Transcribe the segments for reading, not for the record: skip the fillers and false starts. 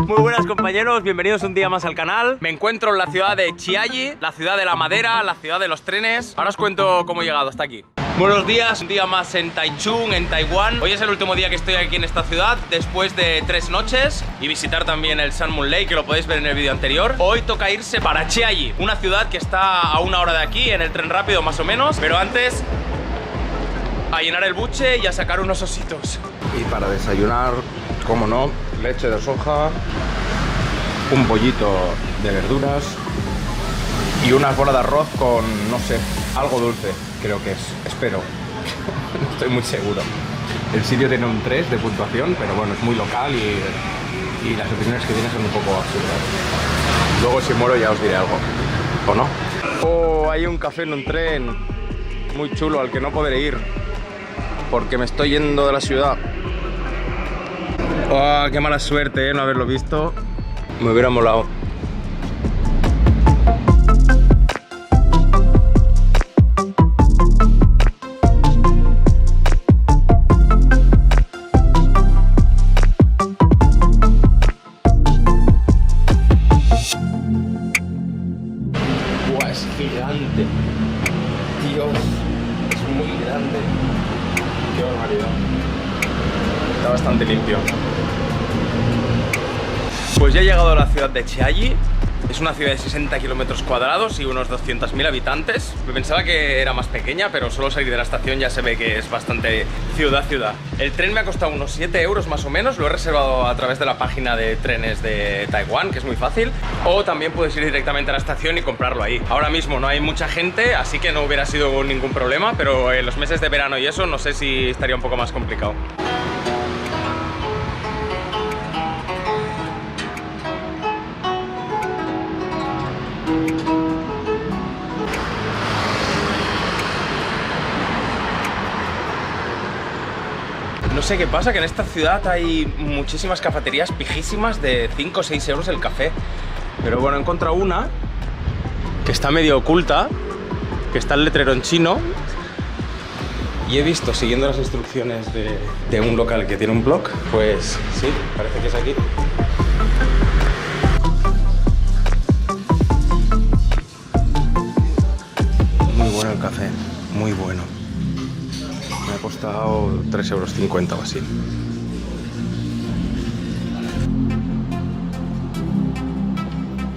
Muy buenas compañeros, bienvenidos un día más al canal. Me encuentro en la ciudad de Chiayi, la ciudad de la madera, la ciudad de los trenes. Ahora os cuento cómo he llegado hasta aquí. Buenos días, un día más en Taichung, en Taiwán. Hoy es el último día que estoy aquí en esta ciudad, después de 3 noches y visitar también el Sun Moon Lake, que lo podéis ver en el vídeo anterior. Hoy toca irse para Chiayi, una ciudad que está a 1 hora de aquí, en el tren rápido más o menos. Pero antes, a llenar el buche y a sacar unos ositos. Y para desayunar, como no, leche de soja, un pollito de verduras y unas bolas de arroz con, no sé, algo dulce, creo que es, espero. No estoy muy seguro. El sitio tiene un 3 de puntuación, pero bueno, es muy local y las opiniones que tiene son un poco absurdas. Luego si muero ya os diré algo, ¿o no? Oh, hay un café en un tren muy chulo al que no podré ir porque me estoy yendo de la ciudad. Oh, qué mala suerte, no haberlo visto. Me hubiera molado. Buah, es gigante. Dios, es muy grande. Qué barbaridad. Está bastante limpio. Pues ya he llegado a la ciudad de Chiayi. Es una ciudad de 60 kilómetros cuadrados y unos 200.000 habitantes. Me pensaba que era más pequeña, pero solo salir de la estación ya se ve que es bastante ciudad. El tren me ha costado unos 7 euros más o menos. Lo he reservado a través de la página de trenes de Taiwán, que es muy fácil. O también puedes ir directamente a la estación y comprarlo ahí. Ahora mismo no hay mucha gente, así que no hubiera sido ningún problema, pero en los meses de verano y eso no sé si estaría un poco más complicado. No sé qué pasa, que en esta ciudad hay muchísimas cafeterías pijísimas de 5 o 6 euros el café. Pero bueno, he encontrado una que está medio oculta, que está el letrero en chino. Y he visto, siguiendo las instrucciones de un local que tiene un blog, pues sí, parece que es aquí. Muy bueno el café, muy bueno. Me ha costado 3,50 euros o así.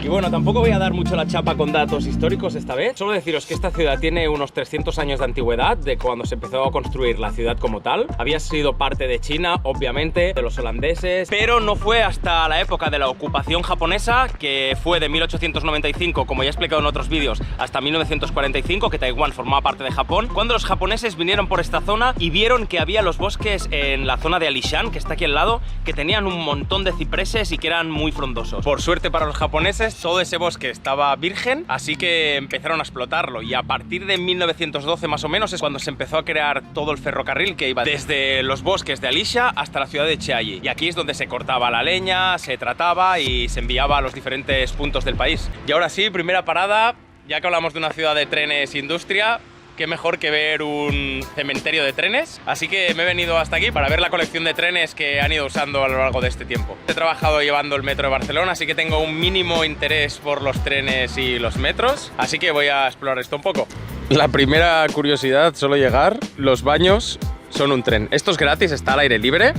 Y bueno, tampoco voy a dar mucho la chapa con datos históricos esta vez. Solo deciros que esta ciudad tiene unos 300 años de antigüedad, de cuando se empezó a construir la ciudad como tal. Había sido parte de China, obviamente, de los holandeses, pero no fue hasta la época de la ocupación japonesa, que fue de 1895, como ya he explicado en otros vídeos, hasta 1945, que Taiwán formaba parte de Japón, cuando los japoneses vinieron por esta zona y vieron que había los bosques en la zona de Alishan, que está aquí al lado, que tenían un montón de cipreses y que eran muy frondosos. Por suerte para los japoneses, todo ese bosque estaba virgen, así que empezaron a explotarlo, y a partir de 1912 más o menos es cuando se empezó a crear todo el ferrocarril que iba desde los bosques de Alisha hasta la ciudad de Chiayi. Y aquí es donde se cortaba la leña, se trataba y se enviaba a los diferentes puntos del país. Y ahora sí, primera parada, ya que hablamos de una ciudad de trenes e industria, qué mejor que ver un cementerio de trenes. Así que me he venido hasta aquí para ver la colección de trenes que han ido usando a lo largo de este tiempo. He trabajado llevando el metro de Barcelona, así que tengo un mínimo interés por los trenes y los metros. Así que voy a explorar esto un poco. La primera curiosidad, solo llegar, los baños son un tren. Esto es gratis, está al aire libre.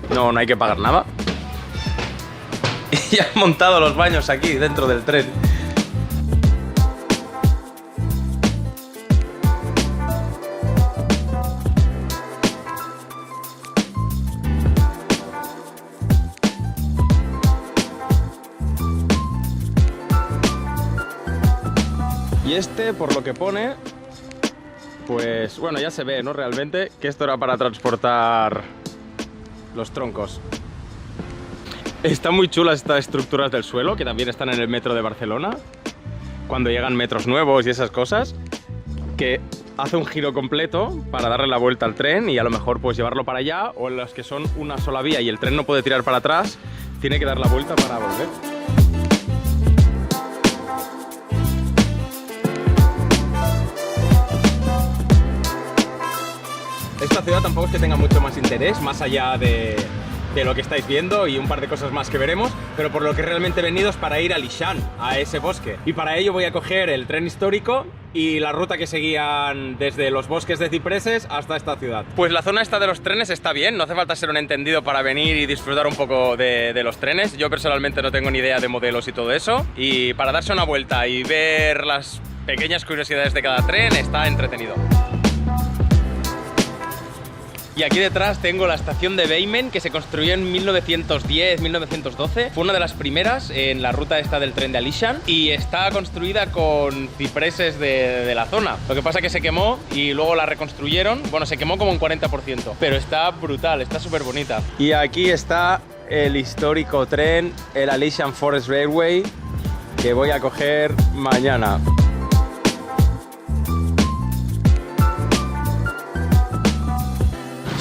No hay que pagar nada. Y han montado los baños aquí dentro del tren. Y este, por lo que pone, pues bueno, ya se ve, ¿no? Realmente que esto era para transportar los troncos. Están muy chulas estas estructuras del suelo, que también están en el metro de Barcelona, cuando llegan metros nuevos y esas cosas, que hace un giro completo para darle la vuelta al tren y a lo mejor pues llevarlo para allá, o en las que son una sola vía y el tren no puede tirar para atrás, tiene que dar la vuelta para volver. Esta ciudad tampoco es que tenga mucho más interés, más allá de de lo que estáis viendo y un par de cosas más que veremos, pero por lo que realmente he venido es para ir a Lishan, a ese bosque. Y para ello voy a coger el tren histórico y la ruta que seguían desde los bosques de cipreses hasta esta ciudad. Pues la zona esta de los trenes está bien, no hace falta ser un entendido para venir y disfrutar un poco de los trenes. Yo personalmente no tengo ni idea de modelos y todo eso, y para darse una vuelta y ver las pequeñas curiosidades de cada tren está entretenido. Y aquí detrás tengo la estación de Beimen, que se construyó en 1910-1912. Fue una de las primeras en la ruta esta del tren de Alishan y está construida con cipreses de la zona. Lo que pasa es que se quemó y luego la reconstruyeron. Bueno, se quemó como un 40%, pero está brutal, está súper bonita. Y aquí está el histórico tren, el Alishan Forest Railway, que voy a coger mañana.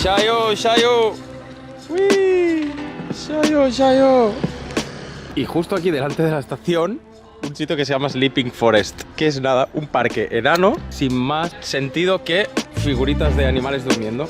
¡Shayo, Shayo! ¡Uy! ¡Shayo, Shayo! Y justo aquí delante de la estación, un sitio que se llama Sleeping Forest, que es nada, un parque enano sin más sentido que figuritas de animales durmiendo.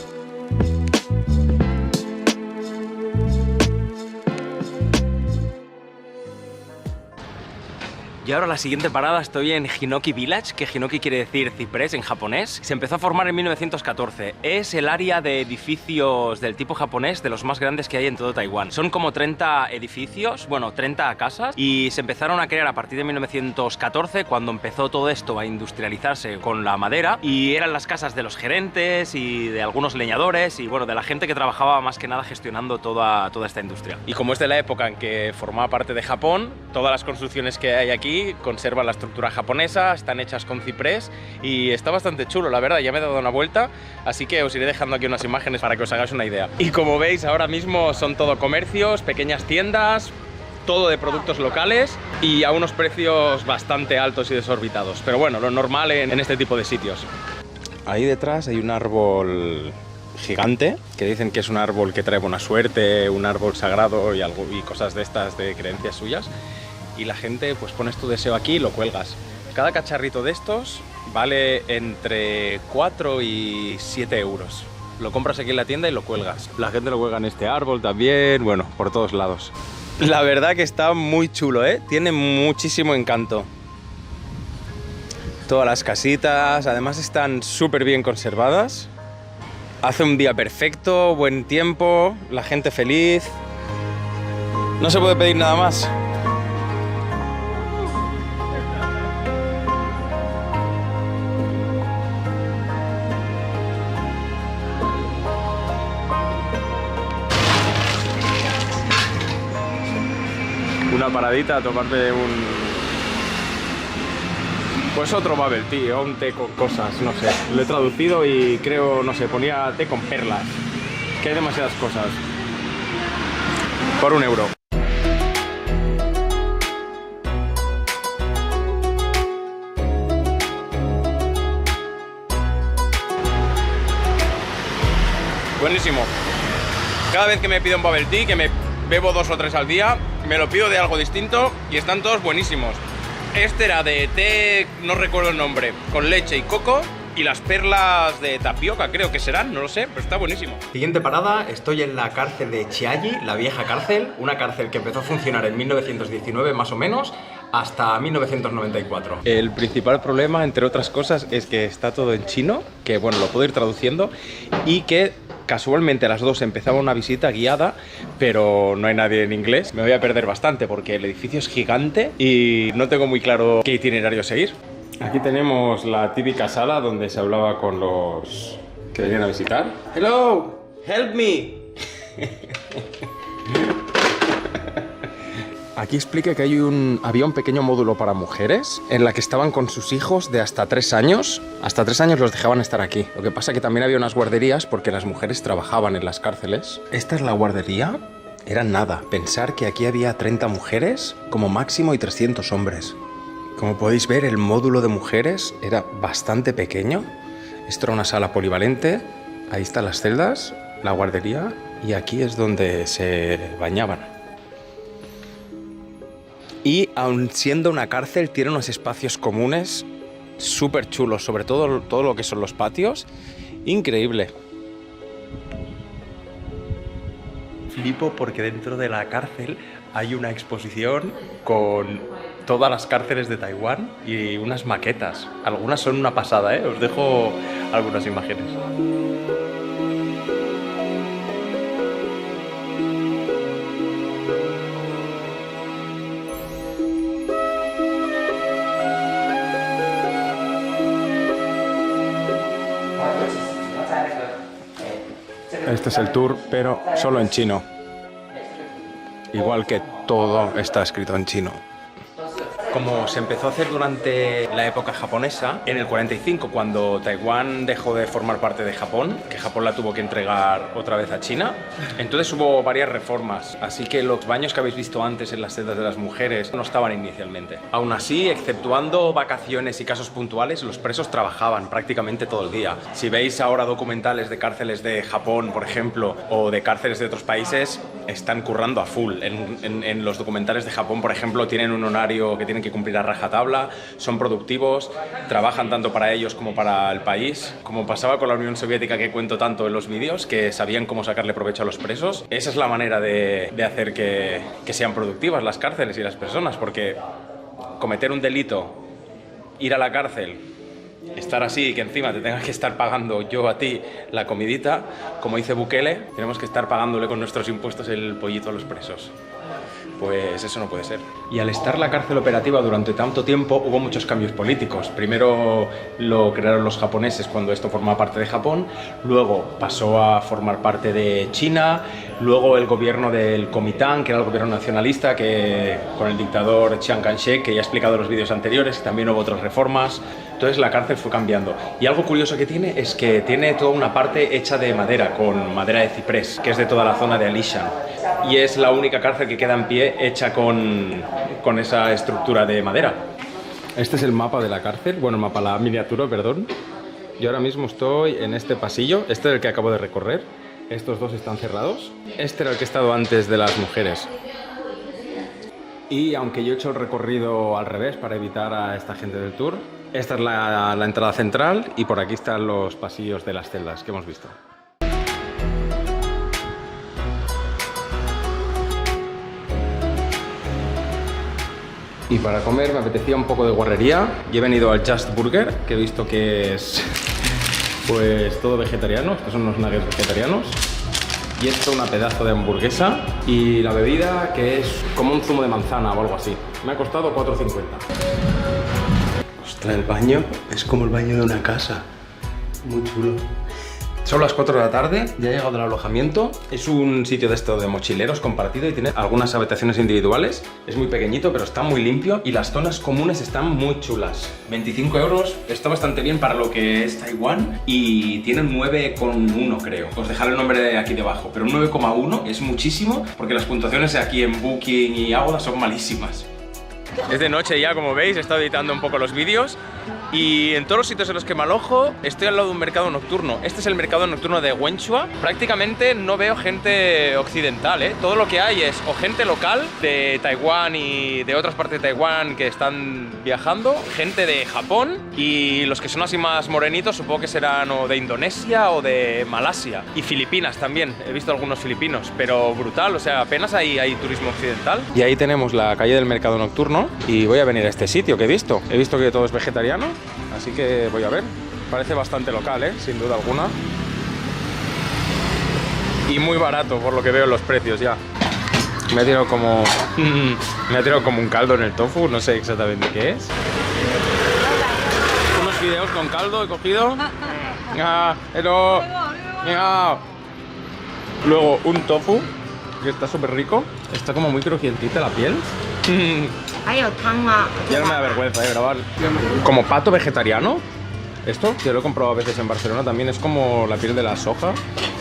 Y ahora la siguiente parada, estoy en Hinoki Village, que Hinoki quiere decir ciprés en japonés. Se empezó a formar en 1914. Es el área de edificios del tipo japonés de los más grandes que hay en todo Taiwán. Son como 30 edificios, bueno, 30 casas, y se empezaron a crear a partir de 1914, cuando empezó todo esto a industrializarse con la madera, y eran las casas de los gerentes y de algunos leñadores y bueno, de la gente que trabajaba más que nada gestionando toda esta industria. Y como es de la época en que formaba parte de Japón, todas las construcciones que hay aquí conservan la estructura japonesa, están hechas con ciprés y está bastante chulo, la verdad. Ya me he dado una vuelta, así que os iré dejando aquí unas imágenes para que os hagáis una idea. Y como veis, ahora mismo son todo comercios, pequeñas tiendas, todo de productos locales y a unos precios bastante altos y desorbitados, pero bueno, lo normal en este tipo de sitios. Ahí detrás hay un árbol gigante, que dicen que es un árbol que trae buena suerte, un árbol sagrado y cosas de estas de creencias suyas. Y la gente pues pones tu deseo aquí y lo cuelgas. Cada cacharrito de estos vale entre 4 y 7 euros. Lo compras aquí en la tienda y lo cuelgas. La gente lo cuelga en este árbol también, bueno, por todos lados. La verdad que está muy chulo, ¿eh? Tiene muchísimo encanto. Todas las casitas, además están súper bien conservadas. Hace un día perfecto, buen tiempo, la gente feliz. No se puede pedir nada más. Una paradita a tomarme pues otro bubble tea o un té con cosas, no sé. Lo he traducido y creo, no sé, ponía té con perlas, que hay demasiadas cosas. Por 1 euro. Buenísimo. Cada vez que me pido un bubble tea, que me bebo 2 o 3 al día, me lo pido de algo distinto y están todos buenísimos. Este era de té, no recuerdo el nombre, con leche y coco, y las perlas de tapioca creo que serán, no lo sé, pero está buenísimo. Siguiente parada, estoy en la cárcel de Chiayi, la vieja cárcel, una cárcel que empezó a funcionar en 1919 más o menos, hasta 1994. El principal problema, entre otras cosas, es que está todo en chino, que bueno, lo puedo ir traduciendo, y que casualmente a las 2 empezaba una visita guiada, pero no hay nadie en inglés. Me voy a perder bastante porque el edificio es gigante y no tengo muy claro qué itinerario seguir. Aquí tenemos la típica sala donde se hablaba con los que venían a visitar. Hello, help me. Aquí explica que había un pequeño módulo para mujeres en la que estaban con sus hijos de hasta 3 años. Hasta 3 años los dejaban estar aquí. Lo que pasa que también había unas guarderías porque las mujeres trabajaban en las cárceles. Esta es la guardería. Era nada. Pensar que aquí había 30 mujeres como máximo y 300 hombres. Como podéis ver, el módulo de mujeres era bastante pequeño. Esto era una sala polivalente. Ahí están las celdas, la guardería, y aquí es donde se bañaban. Y aun siendo una cárcel, tiene unos espacios comunes súper chulos, sobre todo lo que son los patios. Increíble. flipo porque dentro de la cárcel hay una exposición con todas las cárceles de Taiwán y unas maquetas. Algunas son una pasada, ¿eh? Os dejo algunas imágenes. Este es el tour, pero solo en chino. Igual que todo está escrito en chino. Como se empezó a hacer durante la época japonesa, en el 45, cuando Taiwán dejó de formar parte de Japón, que Japón la tuvo que entregar otra vez a China, entonces hubo varias reformas, así que los baños que habéis visto antes en las celdas de las mujeres no estaban inicialmente. Aún así, exceptuando vacaciones y casos puntuales, los presos trabajaban prácticamente todo el día. Si veis ahora documentales de cárceles de Japón, por ejemplo, o de cárceles de otros países, están currando a full. En los documentales de Japón, por ejemplo, tienen un horario que tienen que cumplir a rajatabla, son productivos, trabajan tanto para ellos como para el país. Como pasaba con la Unión Soviética, que cuento tanto en los vídeos, que sabían cómo sacarle provecho a los presos. Esa es la manera de hacer que sean productivas las cárceles y las personas, porque cometer un delito, ir a la cárcel, estar así y que encima te tengas que estar pagando yo a ti la comidita, como dice Bukele, tenemos que estar pagándole con nuestros impuestos el pollito a los presos. Pues eso no puede ser. Y al estar la cárcel operativa durante tanto tiempo, hubo muchos cambios políticos. Primero lo crearon los japoneses cuando esto formaba parte de Japón, luego pasó a formar parte de China, luego el gobierno del Kuomintang, que era el gobierno nacionalista, que con el dictador Chiang Kai-shek, que ya he explicado en los vídeos anteriores, que también hubo otras reformas. Entonces la cárcel fue cambiando. Y algo curioso que tiene es que tiene toda una parte hecha de madera, con madera de ciprés, que es de toda la zona de Alishan. Y es la única cárcel que queda en pie hecha con esa estructura de madera. Este es el mapa de la cárcel, bueno, el mapa, la miniatura, perdón. Yo ahora mismo estoy en este pasillo, este es el que acabo de recorrer. Estos dos están cerrados. Este era el que he estado antes de las mujeres. Y aunque yo he hecho el recorrido al revés para evitar a esta gente del tour, esta es la entrada central y por aquí están los pasillos de las celdas que hemos visto. Y para comer me apetecía un poco de guarrería y he venido al Just Burger, que he visto que es pues todo vegetariano. Estos son unos nuggets vegetarianos. Y esto una pedazo de hamburguesa y la bebida, que es como un zumo de manzana o algo así. Me ha costado 4,50. Ostras, el baño es como el baño de una casa. Muy chulo. Son las 4 de la tarde, ya he llegado al alojamiento. Es un sitio de esto de mochileros compartido y tiene algunas habitaciones individuales. Es muy pequeñito, pero está muy limpio y las zonas comunes están muy chulas. 25 euros, está bastante bien para lo que es Taiwán y tiene un 9,1 creo. Os dejaré el nombre aquí debajo, pero un 9,1 es muchísimo porque las puntuaciones aquí en Booking y Agoda son malísimas. Es de noche ya, como veis, he estado editando un poco los vídeos y en todos los sitios en los que me alojo estoy al lado de un mercado nocturno. Este es el mercado nocturno de Wenchua. Prácticamente no veo gente occidental, ¿eh? Todo lo que hay es o gente local de Taiwán y de otras partes de Taiwán que están viajando, gente de Japón y los que son así más morenitos supongo que serán o de Indonesia o de Malasia y Filipinas también. He visto algunos filipinos, pero brutal, o sea, apenas hay turismo occidental. Y ahí tenemos la calle del mercado nocturno y voy a venir a este sitio que he visto. He visto que todo es vegetariano, así que voy a ver. Parece bastante local, sin duda alguna. Y muy barato por lo que veo en los precios ya. Me ha tirado como un caldo en el tofu, no sé exactamente qué es. Unos fideos con caldo he cogido. Luego un tofu que está súper rico. Está como muy crujientita la piel. Ya no me da vergüenza grabar. Como pato vegetariano. Esto, que lo he comprado a veces en Barcelona, también es como la piel de la soja,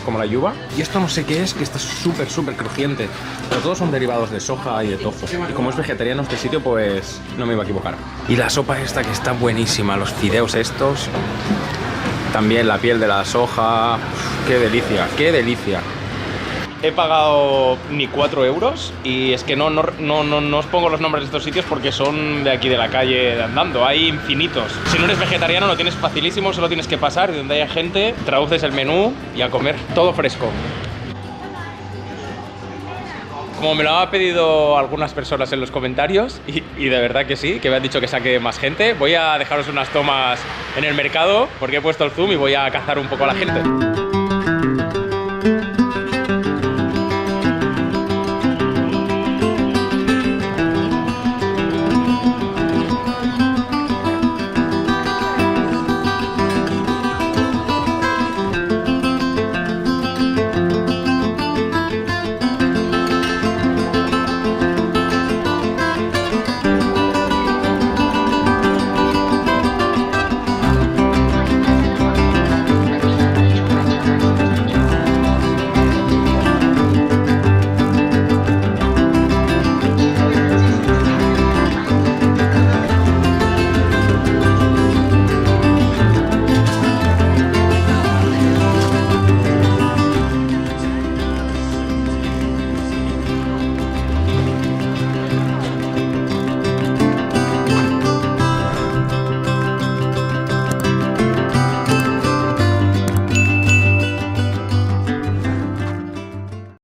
como la yuba. Y esto no sé qué es, que está súper crujiente. Pero todos son derivados de soja y de tofu. Y como es vegetariano este sitio, pues no me iba a equivocar. Y la sopa esta que está buenísima, los fideos estos. También la piel de la soja. ¡Qué delicia, qué delicia! He pagado ni 4 euros y es que no os pongo los nombres de estos sitios porque son de aquí de la calle de andando, hay infinitos. Si no eres vegetariano lo tienes facilísimo, solo tienes que pasar y donde haya gente, traduces el menú y a comer, todo fresco. como me lo han pedido algunas personas en los comentarios, y de verdad que sí, que me han dicho que saque más gente, voy a dejaros unas tomas en el mercado porque he puesto el zoom y voy a cazar un poco a la gente.